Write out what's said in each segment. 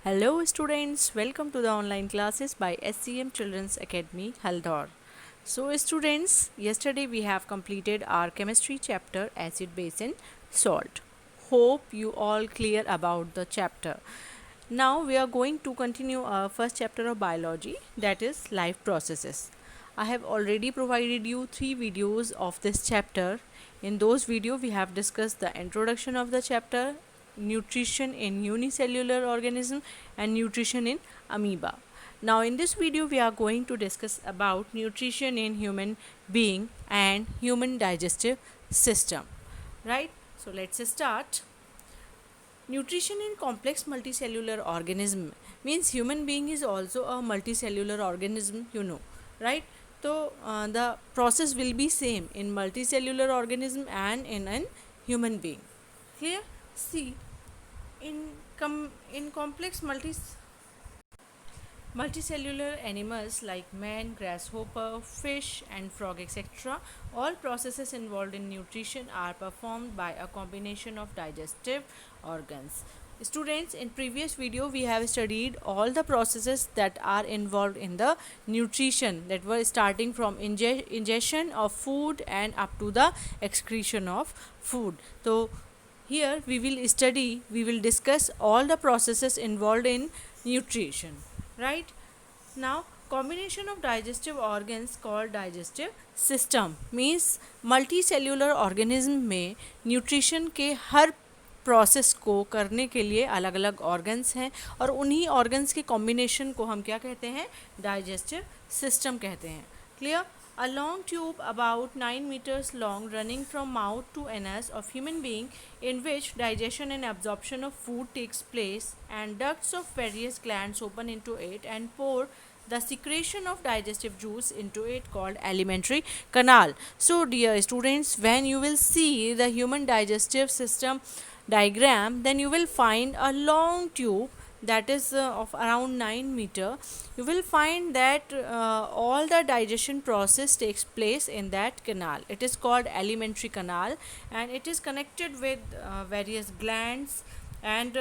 Hello students, welcome to the online classes by SCM Children's Academy, Haldor. So students, yesterday we have completed our chemistry chapter acid, base and salt. Hope you all clear about the chapter. Now we are going to continue our first chapter of biology, that is life processes. I have already provided you 3 videos of this chapter. In those videos we have discussed the introduction of the chapter, nutrition in unicellular organism and nutrition in amoeba. Now in this video we are going to discuss about nutrition in human being and human digestive system. Right? So let's start. Nutrition in complex multicellular organism means human being is also a multicellular organism, right? So the process will be same in multicellular organism and in an human being. Clear? See, in complex multicellular animals like man, grasshopper, fish, and frog, etc., all processes involved in nutrition are performed by a combination of digestive organs. Students, in previous video we have studied all the processes that are involved in the nutrition, that were starting from ingestion of food and up to the excretion of food. So here we will discuss all the processes involved in nutrition. Right? Now, combination of digestive organs called digestive system means multicellular organism में nutrition के हर process को करने के लिए अलग अलग organs हैं और उन्हीं ऑर्गन्स के कॉम्बिनेशन को हम क्या कहते हैं, डाइजेस्टिव सिस्टम कहते हैं. Clear? A long tube about 9 meters long running from mouth to anus of human being, in which digestion and absorption of food takes place, and ducts of various glands open into it and pour the secretion of digestive juice into it, called alimentary canal. So dear students, when you will see the human digestive system diagram, then you will find a long tube that is of around 9 meter. You will find that all the digestion process takes place in that canal. It is called alimentary canal and it is connected with various glands and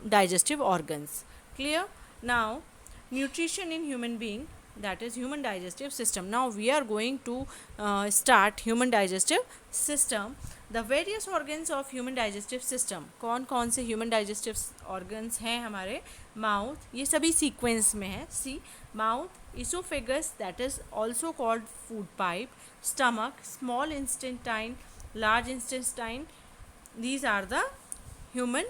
digestive organs. Clear? Now nutrition in human being, that is human digestive system. Now we are going to start human digestive system. The various organs of human digestive system, कौन कौन से human digestive organs हैं हमारे, mouth, ये सभी sequence में है. See, mouth, esophagus, that is also called food pipe, stomach, small intestine, large intestine, these are the human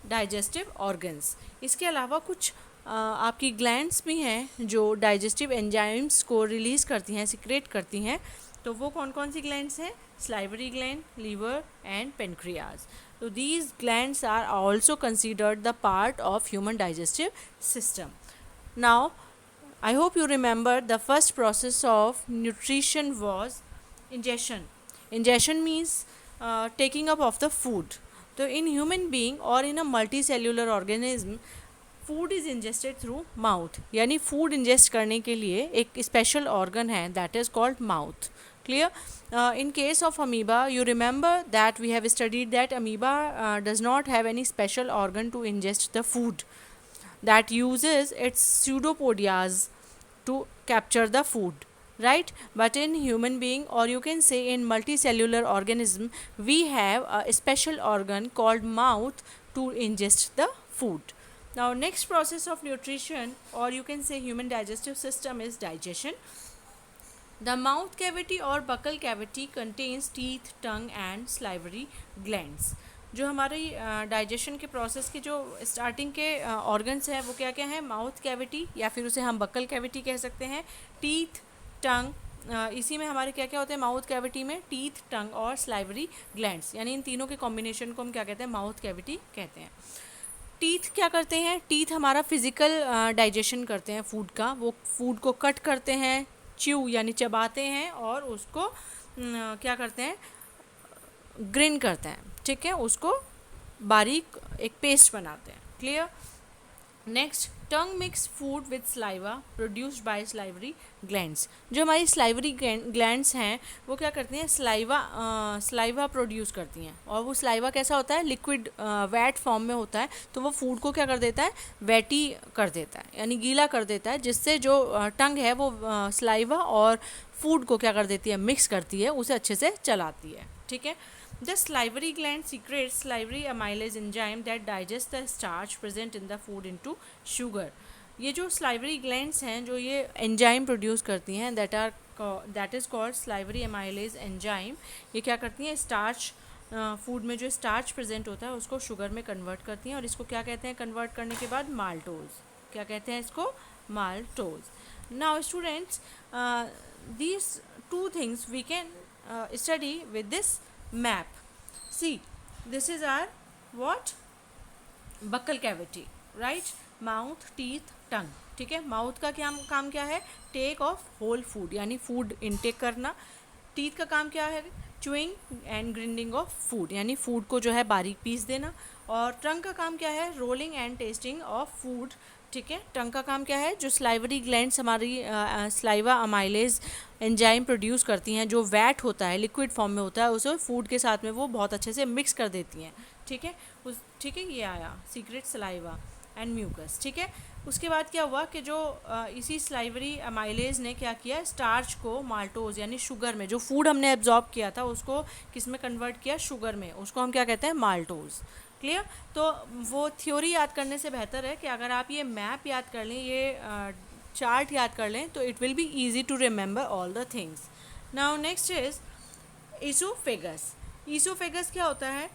digestive organs. इसके अलावा कुछ आपकी ग्लैंड्स भी हैं जो डाइजेस्टिव एंजाइम्स को रिलीज़ करती हैं, सिक्रेट करती हैं. तो वो कौन कौन सी ग्लैंड्स हैं? salivary gland, liver and pancreas. So these glands are also considered the part of human digestive system. Now I hope you remember the first process of nutrition was ingestion. Ingestion means taking up of the food. So in human being or in a multicellular organism, food is ingested through mouth, यानी food ingest करने के लिए एक special organ है, that is called mouth. Clear? In case of amoeba, you remember that we have studied that amoeba does not have any special organ to ingest the food, that uses its pseudopodias to capture the food, right? But in human being, or you can say in multicellular organism, we have a special organ called mouth to ingest the food. Now next process of nutrition, or you can say human digestive system, is digestion. The mouth cavity or buccal cavity contains teeth, tongue and salivary glands. जो हमारी digestion के process की जो starting के organs हैं वो क्या क्या हैं? माउथ कैविटी, या फिर उसे हम बक्कल कैविटी कह सकते हैं, टीथ, टंग, इसी में हमारे क्या क्या होते हैं माउथ कैविटी में? टीथ, टंग और स्लाइवरी ग्लैंड्स, यानी इन तीनों के कॉम्बिनेशन को हम क्या कहते हैं? माउथ कैविटी कहते हैं. टीथ क्या करते हैं? टीथ हमारा फिजिकल डाइजेशन करते हैं फूड का, वो फूड को कट करते हैं, च्यू यानी चबाते हैं और उसको क्या करते हैं? ग्रिन करते हैं, ठीक है, उसको बारीक एक पेस्ट बनाते हैं. Clear? Next, tongue mix food with saliva produced by salivary glands. जो हमारी स्लाइवरी ग्लैंड्स हैं वो क्या करती हैं, स्लाइवा प्रोड्यूस करती हैं, और वो स्लाइवा कैसा होता है, लिक्विड वैट फॉर्म में होता है, तो वो फूड को क्या कर देता है, वैटी कर देता है, यानी गीला कर देता है, जिससे जो टंग है वो स्लाइवा और फूड को क्या कर देती है, मिक्स करती है, उसे अच्छे से चलाती है। ठीक है। The salivary gland secretes salivary amylase enzyme that digest the starch present in the food into sugar. ये जो salivary glands हैं जो ये एंजाइम प्रोड्यूस करती हैं that is called salivary amylase enzyme, ये क्या करती हैं, स्टार्च फूड में जो स्टार्च प्रेजेंट होता है उसको शुगर में कन्वर्ट करती हैं, और इसको क्या कहते हैं, कन्वर्ट करने के बाद माल्टोज, क्या कहते हैं इसको, maltose. Now students, these two things we can study with this map. See, this is our what, buccal cavity, right? Mouth, teeth, tongue. ठीक है, माउथ का क्या काम क्या है, टेक ऑफ होल फूड, यानी फूड इनटेक करना। टीथ का काम क्या है, chewing and grinding of food, यानी फूड को जो है बारीक पीस देना। और टंग का काम क्या है, rolling and testing of food. ठीक है, टंग का काम क्या है, जो स्लाइवरी ग्लैंड्स हमारी स्लाइवा अमाइलेज एंजाइम प्रोड्यूस करती हैं, जो वैट होता है, लिक्विड फॉर्म में होता है, उसे फूड के साथ में वो बहुत अच्छे से मिक्स कर देती हैं। ठीक है, ठीक है, ये आया सीक्रेट सलाइवा एंड म्यूकस। ठीक है, उसके बाद क्या हुआ कि जो इसी स्लाइवरी अमाइलेज ने क्या किया, स्टार्च को माल्टोज यानी शुगर में, जो फूड हमने एब्जॉर्ब किया था उसको किस में कन्वर्ट किया, शुगर में, उसको हम क्या कहते हैं, माल्टोज। क्लियर। तो वो थ्योरी याद करने से बेहतर है कि अगर आप ये मैप याद कर लें, ये चार्ट याद कर लें, तो it will be easy to remember all the things. Now next is oesophagus. Oesophagus क्या होता है,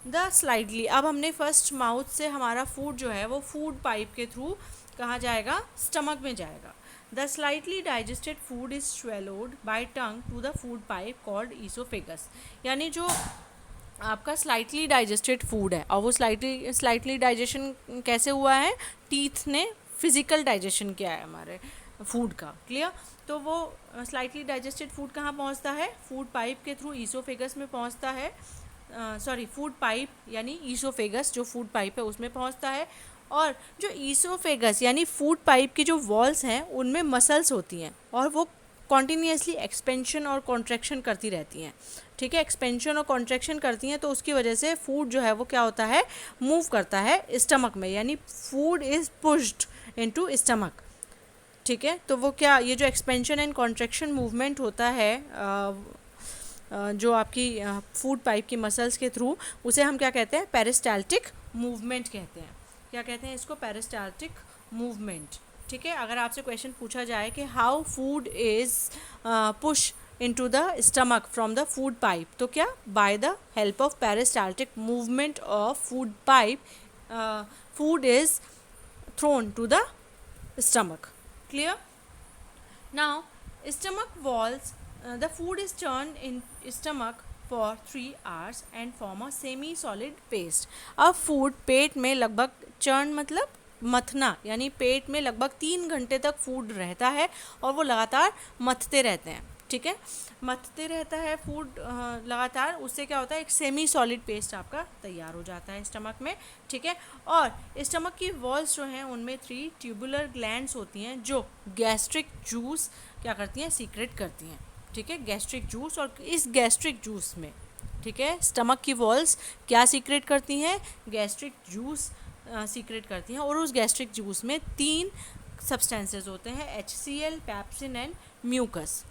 द स्लाइडली, अब हमने फर्स्ट माउथ से हमारा फूड जो है वो फूड पाइप के थ्रू कहाँ जाएगा, स्टमक में जाएगा। The slightly digested food is swallowed by tongue to the food pipe called oesophagus. यानी जो आपका स्लाइटली डाइजेस्टेड फूड है, और वो स्लाइटली डाइजेशन कैसे हुआ है, टीथ ने फिजिकल डाइजेशन किया है हमारे फूड का। क्लियर। तो वो स्लाइटली डाइजेस्टेड फूड कहाँ पहुँचता है, फूड पाइप के थ्रू ईसोफेगस में पहुँचता है, सॉरी फूड पाइप यानी ईसोफेगस जो फूड पाइप है उसमें पहुँचता है। और जो ईसोफेगस यानी फूड पाइप की जो वॉल्स हैं उनमें मसल्स होती हैं, और वो कॉन्टीन्यूसली एक्सपेंशन और कॉन्ट्रैक्शन करती रहती हैं। ठीक है, एक्सपेंशन और कॉन्ट्रैक्शन करती हैं, तो उसकी वजह से फूड जो है वो क्या होता है, मूव करता है स्टमक में, यानी food is pushed into stomach. ठीक है, तो वो क्या, ये जो एक्सपेंशन एंड कॉन्ट्रैक्शन मूवमेंट होता है जो आपकी फूड पाइप की मसल्स के थ्रू, उसे हम क्या कहते हैं, पेरिस्टाल्टिक मूवमेंट कहते हैं। क्या कहते हैं इसको, पेरिस्टाल्टिक मूवमेंट। ठीक है, अगर आपसे क्वेश्चन पूछा जाए कि how food is push into the stomach from the food pipe, तो क्या, by the help of peristaltic movement of food pipe food is thrown to the stomach. Clear. Now stomach walls, the food is turned in stomach for 3 hours and form a semi solid paste. अब food पेट में लगभग, churn मतलब मथना, यानी पेट में लगभग 3 घंटे तक food रहता है, और वो लगातार मथते रहते हैं। ठीक है, मथते रहता है फूड लगातार, उससे क्या होता है, एक सेमी सॉलिड पेस्ट आपका तैयार हो जाता है स्टमक में। ठीक है, और स्टमक की वॉल्स जो हैं उनमें 3 ट्यूबुलर ग्लैंड्स होती हैं जो गैस्ट्रिक जूस क्या करती हैं, सीक्रेट करती हैं। ठीक है, गैस्ट्रिक जूस, और इस गैस्ट्रिक जूस में, ठीक है, स्टमक की वॉल्स क्या सीक्रेट करती हैं, गैस्ट्रिक जूस सीक्रेट करती हैं, और उस गैस्ट्रिक जूस में 3 सब्सटेंसेस होते हैं, HCl, पैप्सिन एंड म्यूकस।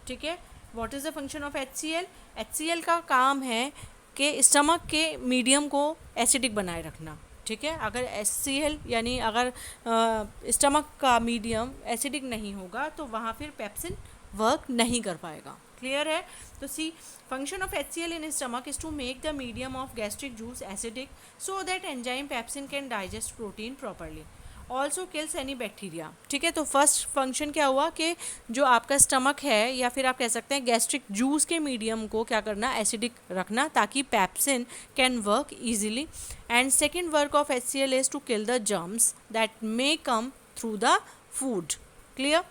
ठीक है, what is the function of HCl? HCl का काम है कि स्टमक के मीडियम को एसिडिक बनाए रखना। ठीक है, अगर HCl यानी अगर स्टमक का मीडियम एसिडिक नहीं होगा तो वहाँ फिर पेप्सिन वर्क नहीं कर पाएगा। क्लियर है। तो see, function of HCl in stomach is to make the medium of gastric juice acidic so that enzyme pepsin can digest protein properly, also kills any bacteria. ठीक है, तो फर्स्ट फंक्शन क्या हुआ कि जो आपका स्टमक है, या फिर आप कह सकते हैं गैस्ट्रिक जूस के मीडियम को क्या करना, एसिडिक रखना, ताकि pepsin can work easily. And second work of HCl is to kill the germs that may come through the food. Clear.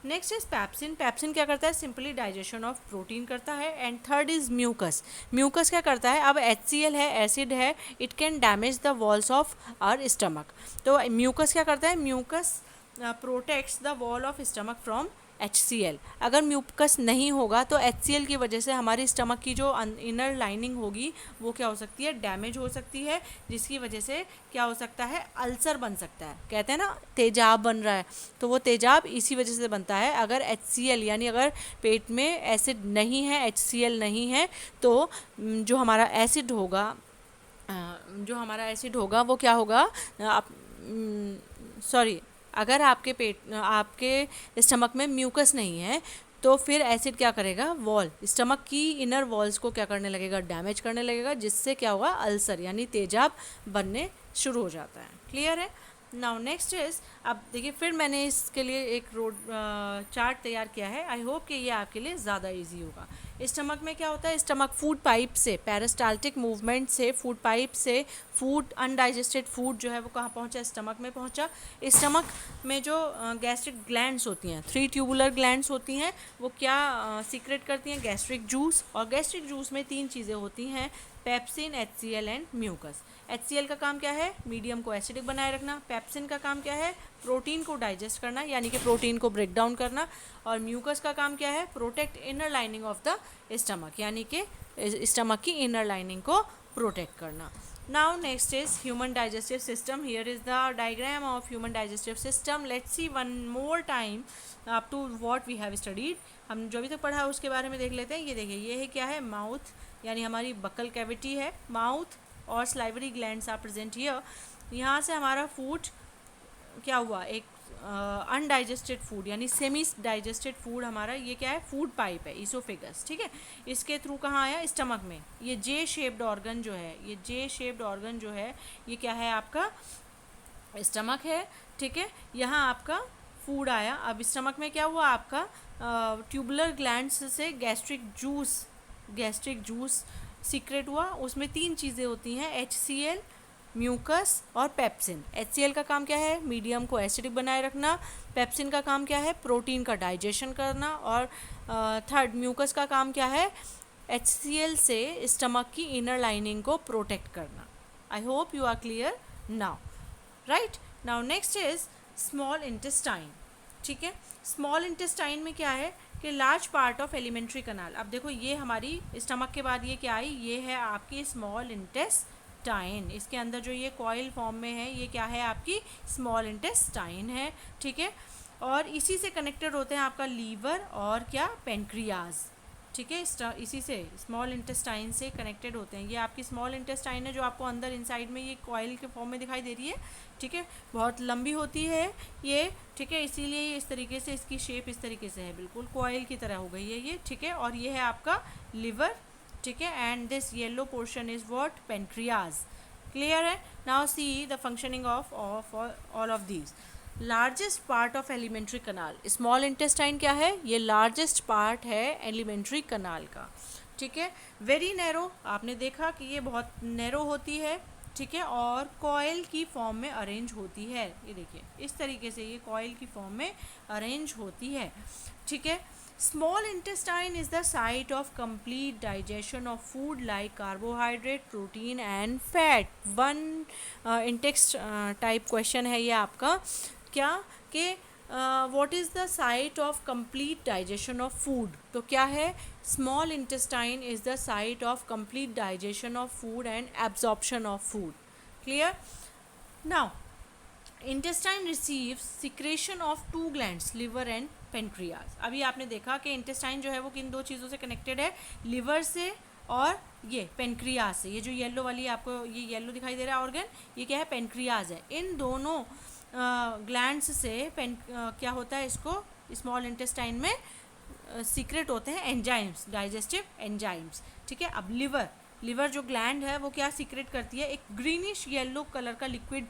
Next is pepsin. Pepsin क्या करता है? सिंपली डाइजेशन ऑफ प्रोटीन करता है। And third is mucus. Mucus क्या करता है? अब HCl है, एसिड है, it can damage the walls of our stomach. तो म्यूकस क्या करता है? Mucus protects the wall of stomach from HCl। अगर म्यूकस नहीं होगा तो HCl की वजह से हमारी स्टमक की जो इनर लाइनिंग होगी वो क्या हो सकती है? डैमेज हो सकती है, जिसकी वजह से क्या हो सकता है? अल्सर बन सकता है। कहते हैं ना तेजाब बन रहा है, तो वो तेजाब इसी वजह से बनता है। अगर HCl यानी अगर पेट में एसिड नहीं है, HCl नहीं है, तो जो हमारा एसिड होगा वो क्या होगा? सॉरी, अगर आपके स्टमक में म्यूकस नहीं है तो फिर एसिड क्या करेगा? वॉल, स्टमक की इनर वॉल्स को क्या करने लगेगा? डैमेज करने लगेगा, जिससे क्या होगा? अल्सर यानी तेजाब बनने शुरू हो जाता है। क्लियर है? नाउ नेक्स्ट इज, अब देखिए फिर मैंने इसके लिए एक रोड चार्ट तैयार किया है। आई होप कि ये आपके लिए ज़्यादा इजी होगा। स्टमक में क्या होता है? स्टमक फूड पाइप से, पेरिस्टाल्टिक मूवमेंट से, फूड पाइप से फूड, अनडाइजेस्टेड फूड जो है वो कहाँ पहुँचा? स्टमक में पहुँचा। स्टमक में जो गैस्ट्रिक ग्लैंड्स होती हैं, 3 ट्यूबुलर ग्लैंड्स होती हैं, वो क्या सीक्रेट करती हैं? Gastric juice. और गैस्ट्रिक जूस में 3 चीज़ें होती हैं, pepsin, HCl and mucus. HCl का काम क्या है? मीडियम को एसिडिक बनाए रखना। पेप्सिन का काम क्या है? प्रोटीन को डाइजेस्ट करना, यानी कि प्रोटीन को ब्रेक डाउन करना। और म्यूकस का काम क्या है? Protect inner lining of the stomach, यानी कि स्टमक की इनर लाइनिंग को प्रोटेक्ट करना। Now next is human digestive system. Here is the diagram of human digestive system. Let's see one more time up to what we have studied. हम जो भी तक पढ़ा है उसके बारे में देख लेते हैं। ये देखिए, ये है क्या है? माउथ, यानी हमारी बकल कैविटी है। माउथ और salivary glands are present here. यहाँ से हमारा फूड क्या हुआ? एक अनडाइजेस्टेड फूड यानी सेमी डाइजेस्टेड फूड हमारा, ये क्या है? फूड पाइप है, ईसोफेगस। ठीक है, इसके थ्रू कहाँ आया? स्टमक में। ये जे शेप्ड ऑर्गन जो है, ये क्या है? आपका स्टमक है। ठीक है, यहाँ आपका फूड आया। अब स्टमक में क्या हुआ? आपका ट्यूबुलर ग्लैंड्स से गैस्ट्रिक जूस सीक्रेट हुआ। उसमें 3 चीज़ें होती हैं, HCl, म्यूकस और पेप्सिन। HCl का काम क्या है? मीडियम को एसिडिक बनाए रखना। पेप्सिन का काम क्या है? प्रोटीन का डाइजेशन करना। और थर्ड, म्यूकस का काम क्या है? HCl से स्टमक की इनर लाइनिंग को प्रोटेक्ट करना। I hope you are clear now. Right, now next is small intestine. ठीक है, स्मॉल इंटेस्टाइन में क्या है कि large part of alimentary canal. अब देखो, ये हमारी स्टमक के बाद ये क्या आई? ये है आपकी स्मॉल इंटेस्टाइन। इसके अंदर जो ये कॉइल फॉर्म में है, ये क्या है? आपकी स्मॉल इंटेस्टाइन है। ठीक है, और इसी से कनेक्टेड होते हैं आपका लीवर और क्या? पेनक्रियाज। ठीक है, इसी से स्मॉल इंटेस्टाइन से कनेक्टेड होते हैं। ये आपकी स्मॉल इंटेस्टाइन है जो आपको अंदर इनसाइड में ये कॉइल के फॉर्म में दिखाई दे रही है। ठीक है, बहुत लंबी होती है ये। ठीक है, इसीलिए ये इस तरीके से, इसकी शेप इस तरीके से है, बिल्कुल कॉइल की तरह हो गई है ये। ठीक है, और ये है आपका लिवर। ठीक है, and this yellow portion is what? Pancreas. Clear है? Now see the functioning of all of these. Largest part of alimentary canal, small intestine क्या है? ये लार्जेस्ट पार्ट है एलिमेंट्री कनाल का। ठीक है, वेरी नैरो, आपने देखा कि ये बहुत नैरो होती है। ठीक है, और कॉइल की फॉर्म में अरेंज होती है। ये देखिए, इस तरीके से ये कॉइल की फॉर्म में अरेंज होती है। ठीक है, small intestine is the site of complete digestion of food like carbohydrate, protein and fat. One in-text type question है ये आपका, क्या कि what is the site of complete digestion of food? तो क्या है? Small intestine is the site of complete digestion of food and absorption of food. Clear? Now intestine receives secretion of 2 glands, liver and pancreas. अभी आपने देखा कि intestine जो है वो किन 2 चीज़ों से कनेक्टेड है? लिवर से और ये पेनक्रियाज से। ये जो येलो वाली आपको ये येलो दिखाई दे रहा है ऑर्गन, ये क्या है? पेनक्रियाज है। इन दोनों ग्लैंड्स से क्या होता है? इसको स्मॉल इंटेस्टाइन में सीक्रेट होते हैं एंजाइम्स, डाइजेस्टिव एंजाइम्स। ठीक है, अब लिवर जो ग्लैंड है वो क्या सीक्रेट करती है? एक ग्रीनिश येलो कलर का लिक्विड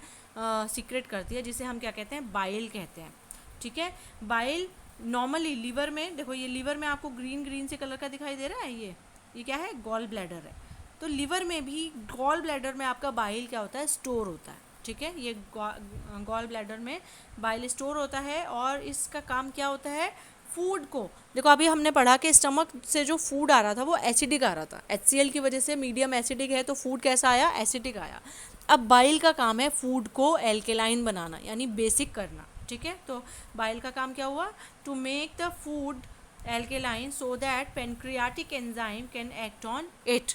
सीक्रेट करती है, जिसे हम क्या कहते हैं? बाइल कहते हैं। ठीक है, बाइल नॉर्मली लिवर में, देखो ये लिवर में आपको ग्रीन से कलर का दिखाई दे रहा है, ये क्या है? गॉल ब्लैडर है। तो लिवर में भी, गॉल ब्लैडर में आपका बाइल क्या होता है? स्टोर होता है। ठीक है, ये गॉल ब्लैडर में बाइल स्टोर होता है और इसका काम क्या होता है, फूड को, देखो अभी हमने पढ़ा कि स्टमक से जो फूड आ रहा था वो एसिडिक आ रहा था, HCl की वजह से मीडियम एसिडिक है तो फूड कैसा आया, एसिडिक आया। अब बाइल का काम है फूड को एल्केलाइन बनाना यानी बेसिक करना, ठीक है। तो बाइल का काम क्या हुआ, to make the food alkaline so that pancreatic enzyme can act on it,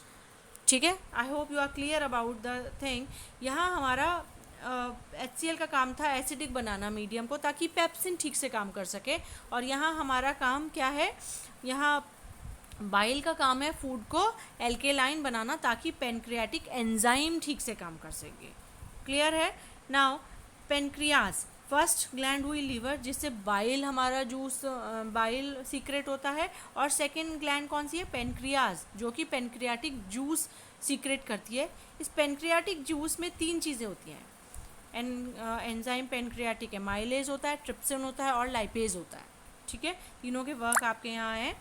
ठीक है। I hope you are clear about the thing. यहाँ हमारा HCl का काम था एसिडिक बनाना मीडियम को ताकि पेप्सिन ठीक से काम कर सके, और यहाँ हमारा काम क्या है, यहाँ बाइल का काम है फूड को एल्केलाइन बनाना ताकि पेनक्रियाटिक एंजाइम ठीक से काम कर सके, क्लियर है। नाउ पेनक्रियाज फर्स्ट ग्लैंड हुई लीवर जिससे बाइल हमारा जूस बाइल सीक्रेट होता है, और सेकंड ग्लैंड कौन सी है, पेनक्रियाज, जो कि पेनक्रियाटिक जूस सीक्रेट करती है। इस पेनक्रियाटिक जूस में 3 चीज़ें होती हैं, एंजाइम पेनक्रियाटिक एमाइलेज होता है, ट्रिप्सिन होता है और लाइपेज होता है, ठीक है। तीनों के वर्क आपके यहाँ हैं,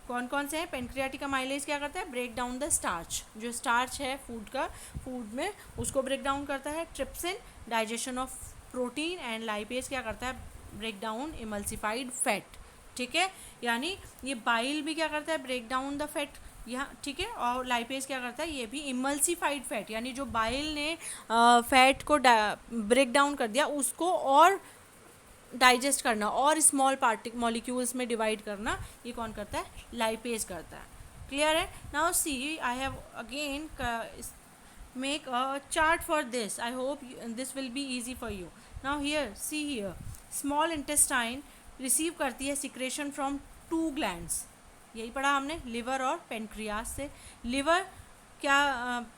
कौन कौन से हैं, पेनक्रियाटिक एमाइलेज क्या करता है, ब्रेक डाउन द स्टार्च, जो स्टार्च है फूड में उसको ब्रेक डाउन करता है, trypsin digestion of protein, and lipase क्या करता है, ब्रेक डाउन इमल्सिफाइड फैट, ठीक है। यानी ये बाइल भी क्या करता है, ब्रेक डाउन द फैट यहाँ, ठीक है, और लाइपेज क्या करता है, ये भी इमल्सिफाइड फैट, यानी जो बाइल ने फैट को ब्रेक डाउन कर दिया उसको और डाइजेस्ट करना और स्मॉल मॉलिक्यूल्स में डिवाइड करना, ये कौन करता है, लाइपेज करता है, क्लियर है। Now C I have again make a chart for this. I hope this will be easy for you. Now here, see here, small intestine receive करती है secretion from 2 glands, यही पढ़ा हमने लिवर और pancreas से। Liver क्या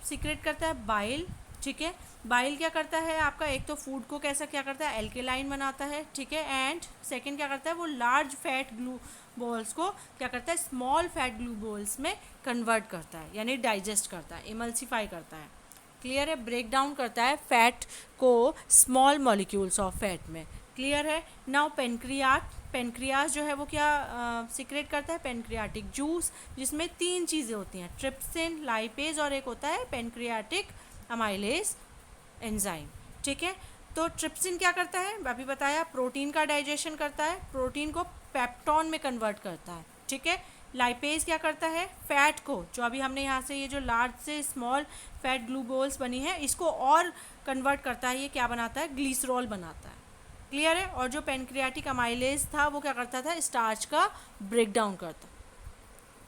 secret करता है, बाइल, ठीक है। बाइल क्या करता है आपका, एक तो फूड को कैसा क्या करता है, एल्केलाइन बनाता है, ठीक है, एंड सेकंड क्या करता है, वो लार्ज फैट ग्लूबोल्स को क्या करता है, स्मॉल फैट ग्लूबोल्स में कन्वर्ट करता है, यानी डाइजेस्ट करता है, इमल्सिफाई करता है, क्लियर है, ब्रेक डाउन करता है फैट को स्मॉल मॉलिक्यूल्स ऑफ फैट में, क्लियर है। नाउ पेनक्रियाज जो है वो क्या सीक्रेट करता है, पेनक्रियाटिक जूस, जिसमें 3 चीज़ें होती हैं, ट्रिप्सिन, लाइपेज और एक होता है पेनक्रियाटिक अमाइलेज एंजाइम, ठीक है। तो ट्रिप्सिन क्या करता है, अभी बताया, प्रोटीन का डाइजेशन करता है, प्रोटीन को पेप्टोन में कन्वर्ट करता है, ठीक है। लाइपेज क्या करता है, फैट को, जो अभी हमने यहाँ से ये जो लार्ज से स्मॉल फैट ग्लूबोल्स बनी है इसको और कन्वर्ट करता है, ये क्या बनाता है, ग्लिसरॉल बनाता है, क्लियर है। और जो पेनक्रियाटिक अमाइलेज था वो क्या करता था, स्टार्च का ब्रेक डाउन करता,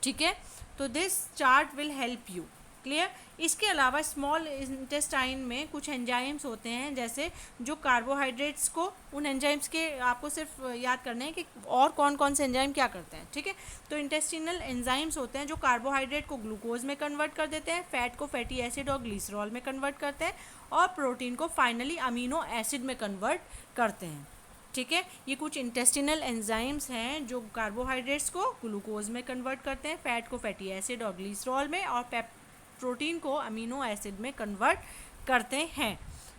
ठीक है। तो this chart will help you, clear. इसके अलावा स्मॉल इंटेस्टाइन में कुछ एंजाइम्स होते हैं, जैसे जो कार्बोहाइड्रेट्स को, उन एंजाइम्स के आपको सिर्फ याद करने हैं कि और कौन कौन से एंजाइम क्या करते हैं, ठीक है। तो इंटेस्टिनल एंजाइम्स होते हैं जो कार्बोहाइड्रेट को ग्लूकोज में कन्वर्ट कर देते हैं, फैट को फैटी एसिड और ग्लिसरॉल में कन्वर्ट करते हैं, और प्रोटीन को फाइनली अमीनो एसिड में कन्वर्ट करते हैं, ठीक है। ये कुछ इंटेस्टिनल एंजाइम्स हैं जो कार्बोहाइड्रेट्स को ग्लूकोज में कन्वर्ट करते हैं, फैट को फैटी एसिड और ग्लिसरॉल में, और प्रोटीन को अमीनो एसिड में कन्वर्ट करते हैं,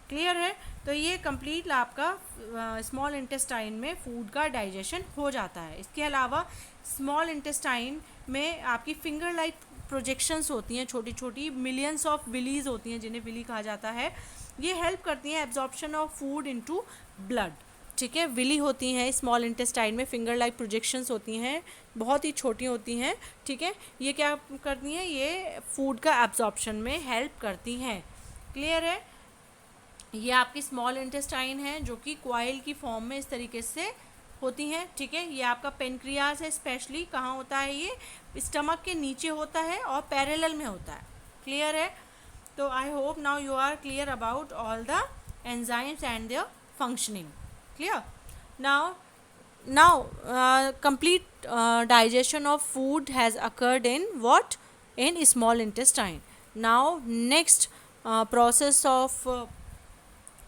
क्लियर है। तो ये कंप्लीट आपका स्मॉल इंटेस्टाइन में फूड का डाइजेशन हो जाता है। इसके अलावा स्मॉल इंटेस्टाइन में आपकी फिंगर लाइक प्रोजेक्शंस होती हैं, छोटी छोटी मिलियंस ऑफ विलीज होती हैं, जिन्हें विली कहा जाता है। ये हेल्प करती हैं absorption of food into blood, ठीक है। विली होती हैं स्मॉल इंटेस्टाइन में, फिंगर लाइक प्रोजेक्शंस होती हैं, बहुत ही छोटी होती हैं, ठीक है। ये क्या करती हैं, ये फूड का एब्जॉर्प्शन में हेल्प करती हैं, क्लियर है। ये आपकी स्मॉल इंटेस्टाइन है जो कि क्वाइल की फॉर्म में इस तरीके से होती हैं, ठीक है। ये आपका पेनक्रियाज है, स्पेशली कहाँ होता है, ये स्टमक के नीचे होता है और पैरेलल में होता है, क्लियर है। तो I hope now you are clear about all the enzymes and their functioning, clear. Now complete digestion of food has occurred in what, in small intestine. Now next process of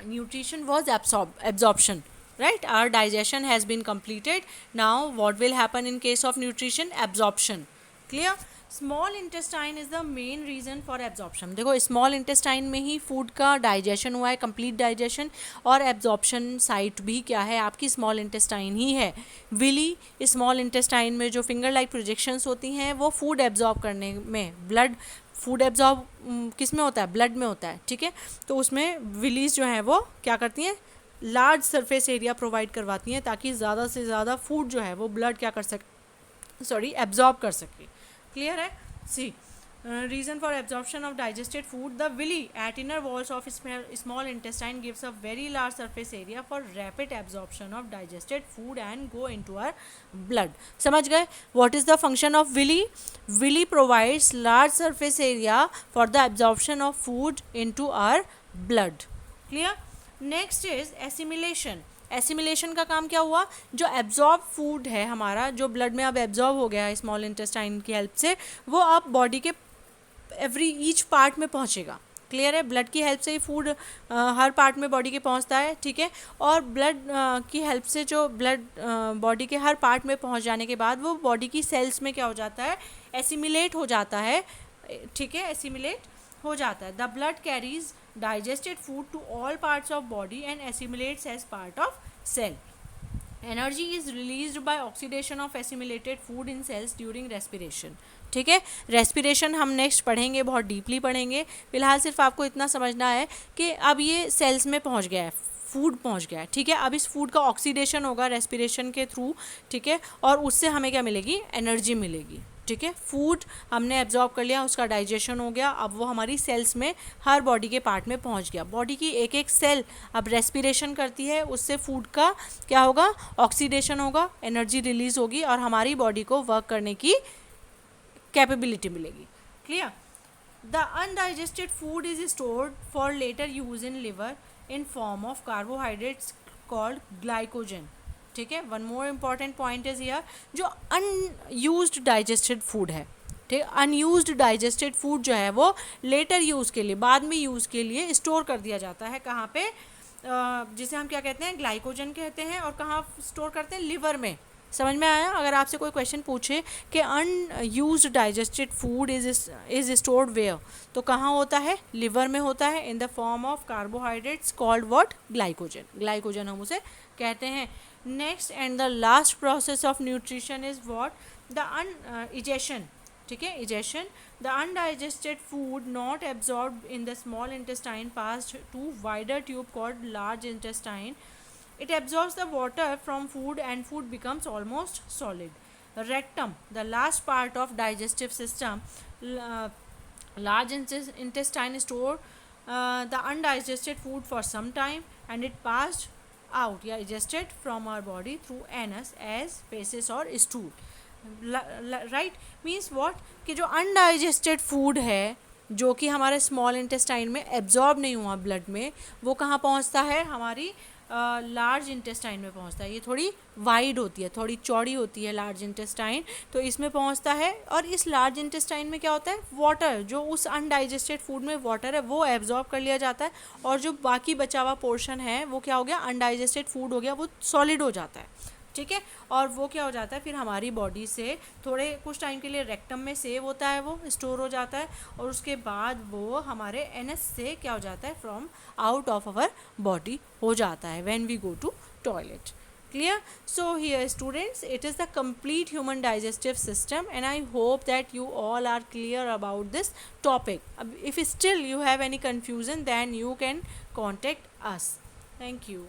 nutrition was absorption, right? Our digestion has been completed. Now what will happen in case of nutrition, absorption, clear. Small intestine is the main reason for absorption. देखो small intestine में ही food का digestion हुआ है, complete digestion, और absorption site भी क्या है आपकी, स्मॉल इंटेस्टाइन ही है। विली स्मॉल इंटेस्टाइन में जो फिंगर लाइक प्रोजेक्शंस होती हैं वो फूड एब्जॉर्ब करने में, ब्लड फूड एब्जॉर्ब किस में होता है, ब्लड में होता है, ठीक है। तो उसमें विलीज जो हैं वो क्या करती हैं, लार्ज सरफेस एरिया प्रोवाइड करवाती हैं ताकि ज़्यादा से ज़्यादा फूड जो है वो ब्लड क्या कर सके, सॉरी एब्जॉर्ब कर सके। क्लियर है। सी reason for absorption of digested food, the villi at inner walls of small intestine gives a very large surface area for rapid absorption of digested food and go into our blood. समझ गए, what is the function of villi? Villi provides large surface area for the absorption of food into our blood. Clear? Next is assimilation. Assimilation का काम क्या हुआ, जो absorb food है हमारा, जो ब्लड में अब एब्जॉर्ब हो गया है स्मॉल इंटेस्टाइन की हेल्प से, वो अब बॉडी के ईच पार्ट में पहुंचेगा। क्लियर है, ब्लड की हेल्प से ही फूड हर पार्ट में बॉडी के पहुंचता है, ठीक है। और ब्लड की हेल्प से जो ब्लड बॉडी के हर पार्ट में पहुंच जाने के बाद वो बॉडी की सेल्स में क्या हो जाता है, एसिमिलेट हो जाता है, ठीक है, एसिमिलेट हो जाता है। The blood carries digested food to all parts of body and assimilates as part of cell. Energy is released by oxidation of assimilated food in cells during respiration. ठीक है, रेस्पिरेशन हम नेक्स्ट पढ़ेंगे, बहुत deeply पढ़ेंगे। फिलहाल सिर्फ आपको इतना समझना है कि अब ये सेल्स में पहुंच गया है, फूड पहुंच गया है, ठीक है। अब इस फूड का ऑक्सीडेशन होगा रेस्पिरेशन के थ्रू, ठीक है, और उससे हमें क्या मिलेगी, एनर्जी मिलेगी, ठीक है। फूड हमने एब्जॉर्ब कर लिया, उसका डाइजेशन हो गया, अब वो हमारी सेल्स में हर बॉडी के पार्ट में पहुंच गया। बॉडी की एक एक सेल अब रेस्पिरेशन करती है, उससे फूड का क्या होगा, ऑक्सीडेशन होगा, एनर्जी रिलीज होगी और हमारी बॉडी को वर्क करने की कैपेबिलिटी मिलेगी। Clear. The undigested food is stored for later use in liver in form of carbohydrates called glycogen, ठीक है। One more important point is here, जो अनयूज्ड डाइजेस्टेड फूड है, ठीक है, अनयूज्ड डाइजेस्टेड फूड जो है वो लेटर यूज़ के लिए, बाद में यूज़ के लिए स्टोर कर दिया जाता है। कहाँ पे, जिसे हम क्या कहते हैं, ग्लाइकोजन कहते हैं। और कहाँ स्टोर करते हैं, लिवर में। समझ में आया। अगर आपसे कोई क्वेश्चन पूछे कि unused digested food is stored where, तो कहाँ होता है, लिवर में होता है, in the form of carbohydrates called what, glycogen. Glycogen हम उसे कहते हैं। Next and the last process of nutrition is what, the egestion, ठीक है, egestion. The undigested food not absorb in the small intestine passed to wider tube called large intestine. It absorbs the water from food and food becomes almost solid. Rectum, the last part of digestive system, large intestine store the undigested food for some time and it passed out, yeah, digested from our body through anus as feces or stool. Right, means what, कि जो undigested food है जो कि हमारे small intestine में absorb नहीं हुआ blood में, वो कहाँ पहुँचता है, हमारी लार्ज इंटेस्टाइन में पहुंचता है। ये थोड़ी वाइड होती है, थोड़ी चौड़ी होती है लार्ज इंटेस्टाइन, तो इसमें पहुंचता है। और इस लार्ज इंटेस्टाइन में क्या होता है, वाटर, जो उस अनडाइजेस्टेड फूड में वाटर है वो एब्जॉर्ब कर लिया जाता है और जो बाकी बचा हुआ पोर्शन है वो क्या हो गया, अनडाइजेस्टेड फूड हो गया, वो सॉलिड हो जाता है, ठीक है। और वो क्या हो जाता है, फिर हमारी बॉडी से थोड़े कुछ टाइम के लिए रेक्टम में सेव होता है, वो स्टोर हो जाता है और उसके बाद वो हमारे एनएस से क्या हो जाता है, from out of our body हो जाता है when we go to toilet. Clear? So here students, it is the complete human digestive system and I hope that you all are clear about this topic. If still you have any confusion, then you can contact us. Thank you.